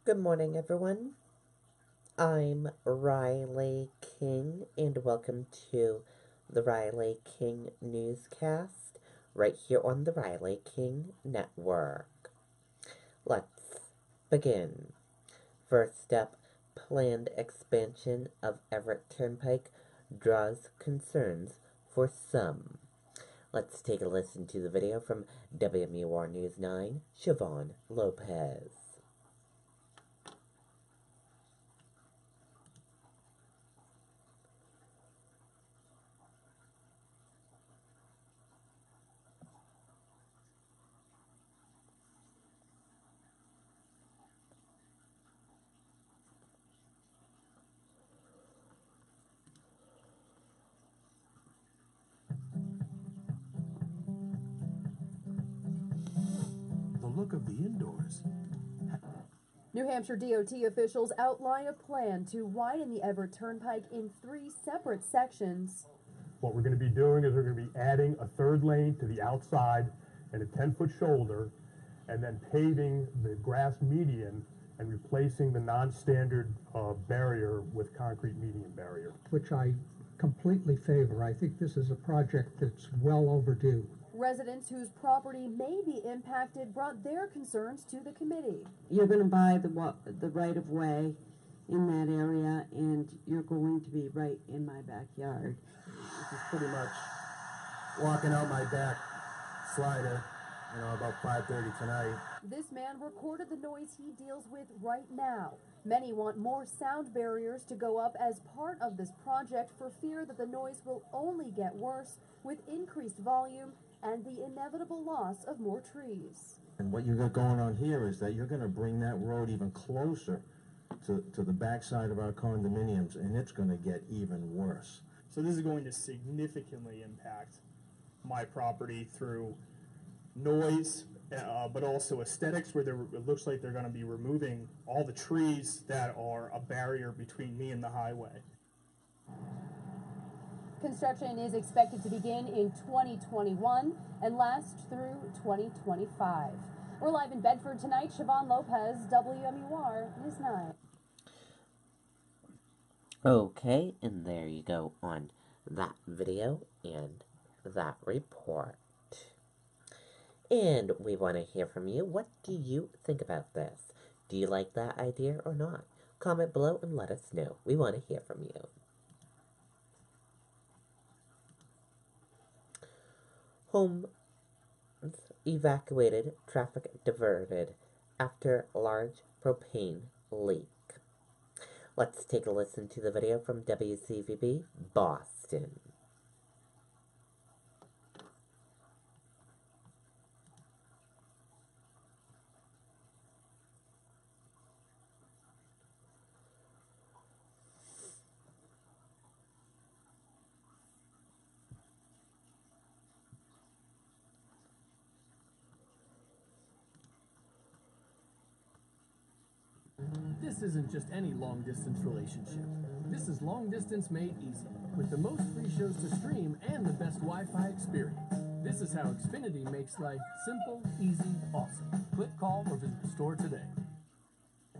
Good morning, everyone. I'm Riley King, and welcome to the Riley King Newscast right here on the Riley King Network. Let's begin. First up, planned expansion of Everett Turnpike draws concerns for some. Let's take a listen to the video from WMUR News 9, Siobhan Lopez. The look of the indoors. New Hampshire DOT officials outline a plan to widen the Everett Turnpike in 3 separate sections. What we're going to be doing is we're going to be adding a third lane to the outside and a 10-foot shoulder, and then paving the grass median and replacing the non-standard barrier with concrete median barrier. Which I completely favor. I think this is a project that's well overdue. Residents whose property may be impacted brought their concerns to the committee. You're going to buy the right-of-way in that area, and you're going to be right in my backyard. This is pretty much walking out my back slider, about 5:30 tonight. This man recorded the noise he deals with right now. Many want more sound barriers to go up as part of this project for fear that the noise will only get worse with increased volume and the inevitable loss of more trees. And what you got going on here is that you're going to bring that road even closer to the backside of our condominiums, and it's going to get even worse. So this is going to significantly impact my property through noise, but also aesthetics, where it looks like they're going to be removing all the trees that are a barrier between me and the highway. Construction is expected to begin in 2021 and last through 2025. We're live in Bedford tonight. Siobhan Lopez, WMUR News 9. Okay, and there you go on that video and that report. And we want to hear from you. What do you think about this? Do you like that idea or not? Comment below and let us know. We want to hear from you. Homes evacuated, traffic diverted after large propane leak. Let's take a listen to the video from WCVB Boston. This isn't just any long-distance relationship. This is long-distance made easy, with the most free shows to stream and the best Wi-Fi experience. This is how Xfinity makes life simple, easy, awesome. Click, call, or visit the store today.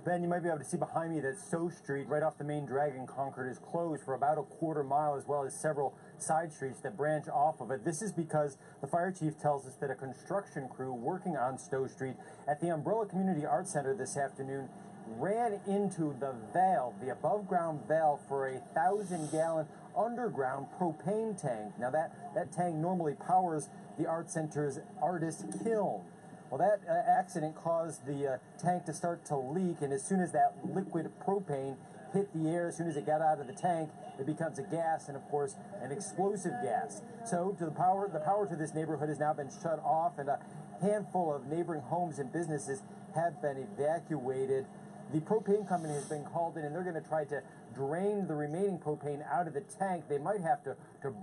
Ben, you might be able to see behind me that Stowe Street, right off the main drag in Concord, is closed for about a quarter mile, as well as several side streets that branch off of it. This is because the fire chief tells us that a construction crew working on Stowe Street at the Umbrella Community Arts Center this afternoon ran into the valve, the above-ground valve for a 1,000-gallon underground propane tank. Now that tank normally powers the art center's artist kiln. Well, that accident caused the tank to start to leak, and as soon as that liquid propane hit the air, as soon as it got out of the tank, it becomes a gas, and of course an explosive gas. So the power to this neighborhood has now been shut off, and a handful of neighboring homes and businesses have been evacuated. The propane company has been called in, and they're going to try to drain the remaining propane out of the tank. They might have to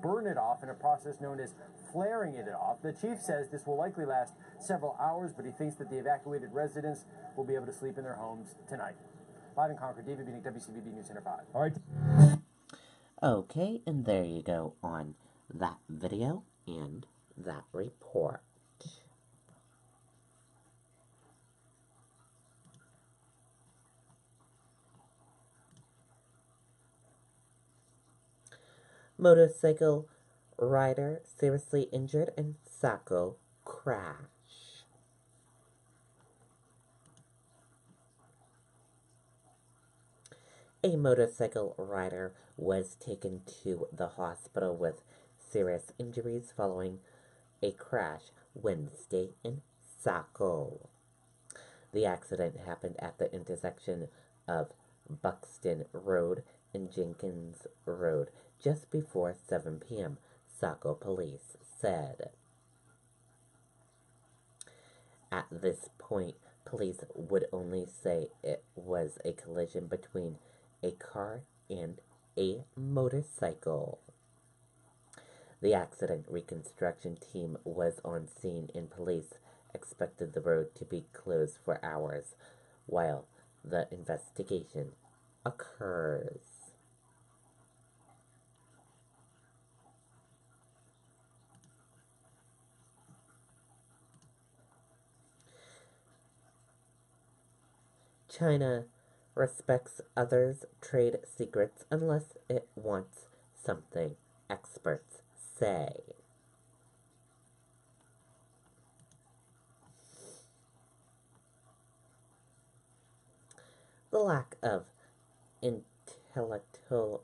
burn it off in a process known as flaring it off. The chief says this will likely last several hours, but he thinks that the evacuated residents will be able to sleep in their homes tonight. Live in Concord, David Beanick, WCVB News Center 5. All right. Okay, and there you go on that video and that report. Motorcycle rider seriously injured in Saco crash. A motorcycle rider was taken to the hospital with serious injuries following a crash Wednesday in Saco. The accident happened at the intersection of Buxton Road and Jenkins Road just before 7 p.m., Saco police said. At this point, police would only say it was a collision between a car and a motorcycle. The accident reconstruction team was on scene and police expected the road to be closed for hours while the investigation occurs. China respects others' trade secrets unless it wants something, experts say. The lack of intellectual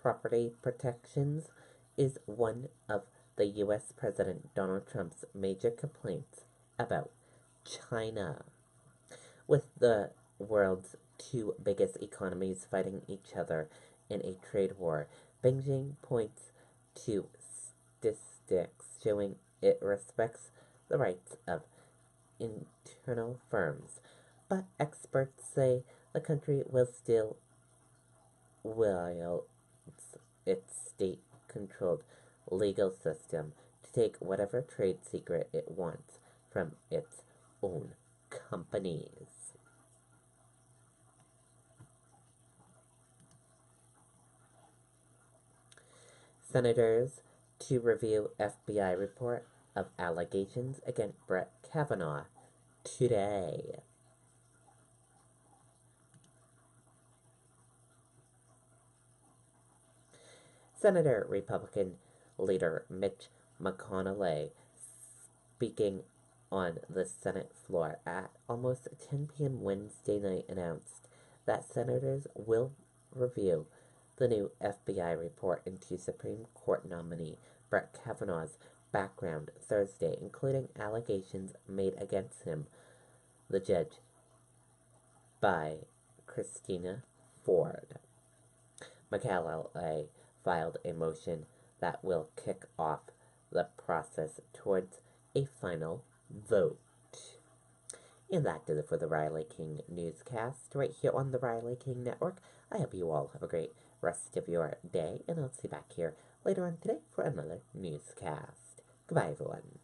property protections is one of the U.S. President Donald Trump's major complaints about China. With the world's two biggest economies fighting each other in a trade war, Beijing points to statistics showing it respects the rights of internal firms, but experts say the country will still wield its state-controlled legal system to take whatever trade secret it wants from its own companies. Senators to review FBI report of allegations against Brett Kavanaugh today. Senator Republican leader Mitch McConnell, speaking on the Senate floor at almost 10 p.m. Wednesday night, announced that senators will review the new FBI report into Supreme Court nominee Brett Kavanaugh's background Thursday, including allegations made against him, the judge, by Christina Ford. McCallum filed a motion that will kick off the process towards a final vote. And that does it for the Riley King Newscast right here on the Riley King Network. I hope you all have a great rest of your day, and I'll see you back here later on today for another newscast. Goodbye, everyone.